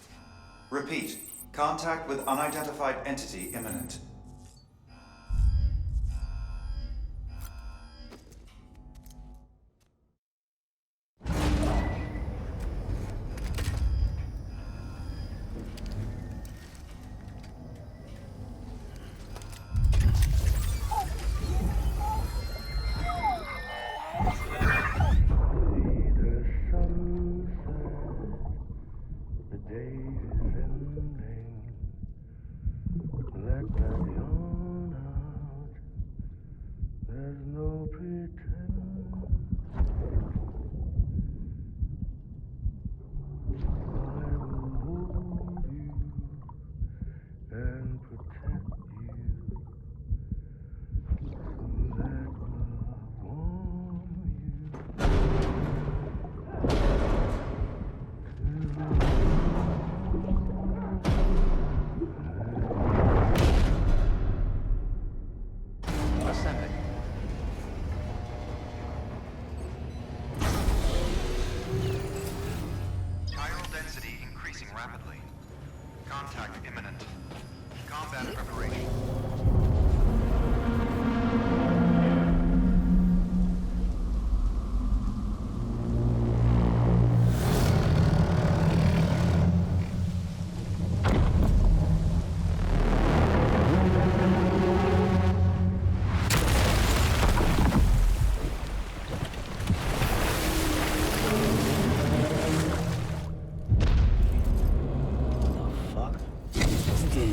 Repeat. Contact with unidentified entity imminent.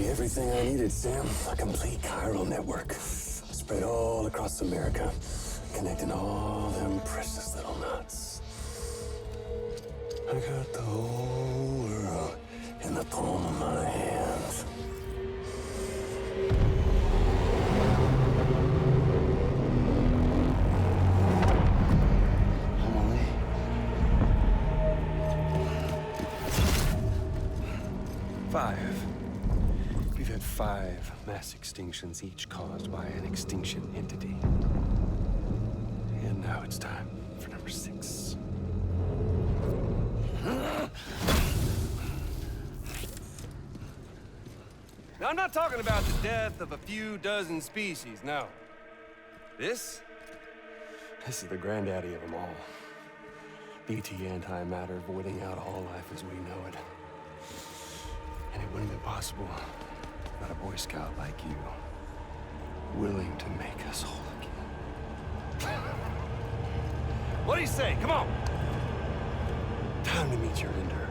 Everything I needed, Sam. A complete chiral network. Spread all across America. Connecting all them precious little knots. I got the whole world in the palm of my hands. Emily. 5. We've had 5 mass extinctions, each caused by an extinction entity. And now it's time for number 6. Now, I'm not talking about the death of a few dozen species, no. This is the granddaddy of them all. BT antimatter voiding out all life as we know it. And it wouldn't be possible without a Boy Scout like you, willing to make us whole again. What do you say? Come on! Time to meet your ender.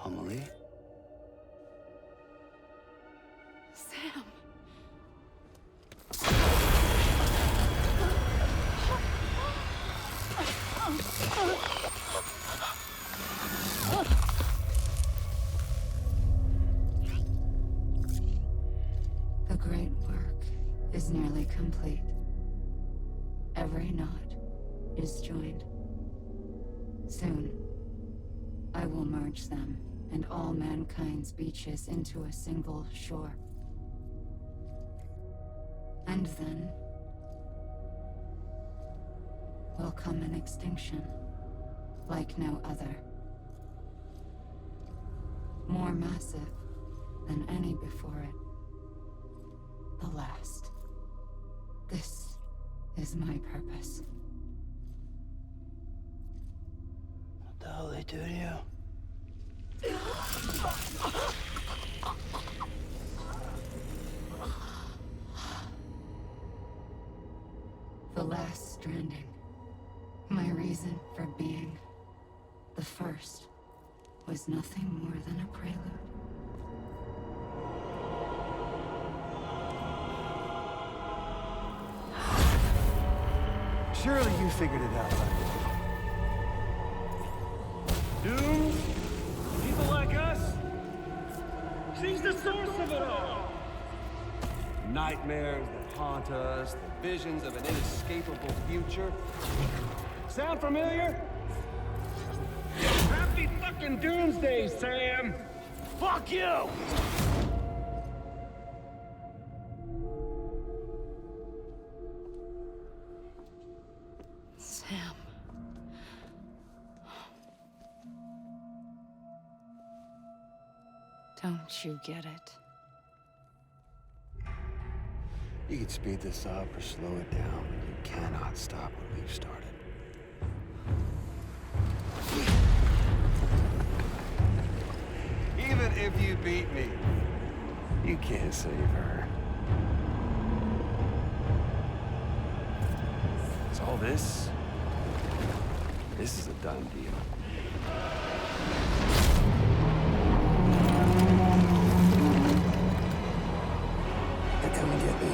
Amelie? Sam. The great work is nearly complete. Every knot is joined. Soon, I will merge them and all mankind's beaches into a single shore. And then will come an extinction like no other. More massive than any before it. The last. This is my purpose. What the hell they do to you? The last stranding. My reason for being. The first was nothing more than a prelude. Surely you figured it out, right? Dooms? People like us? She's the source of it all! Nightmares that haunt us, the visions of an inescapable future. Sound familiar? Happy fucking doomsday, Sam! Fuck you! Sam. Don't you get it? You can speed this up or slow it down, but you cannot stop what we've started. Even if you beat me, you can't save her. So all this is a done deal. They're coming to get me.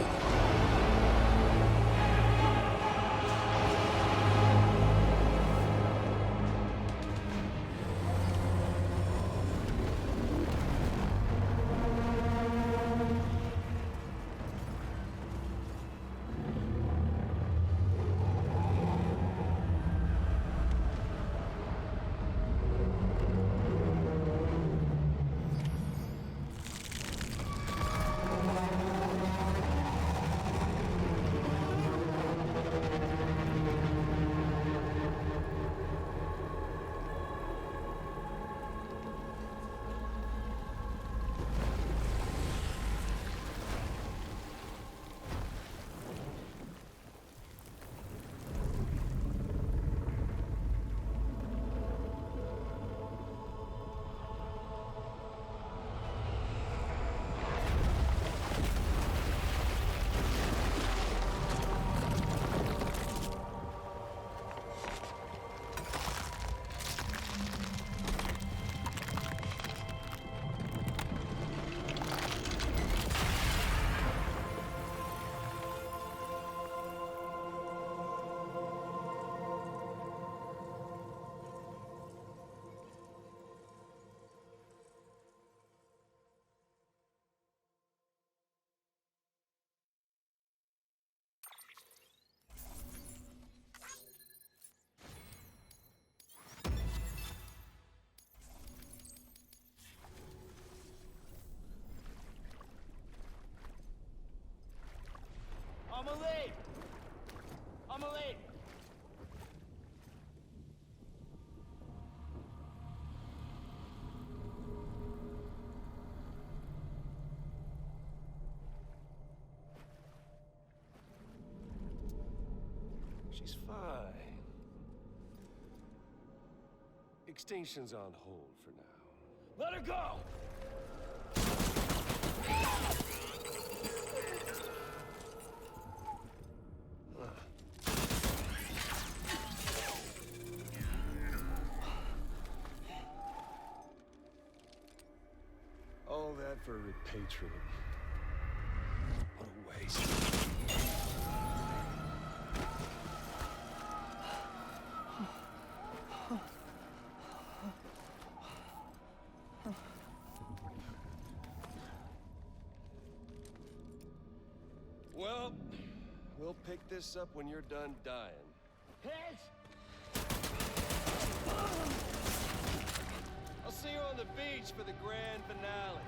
She's fine. Extinction's on hold for now. Let her go! All that for repatriate. What a waste. Well, we'll pick this up when you're done dying. Hit! I'll see you on the beach for the grand finale.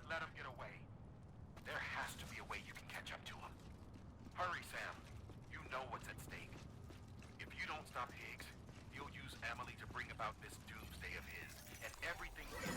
Let him get away. There has to be a way you can catch up to him. Hurry, Sam. You know what's at stake. If you don't stop Higgs, he'll use Emily to bring about this doomsday of his, and everything we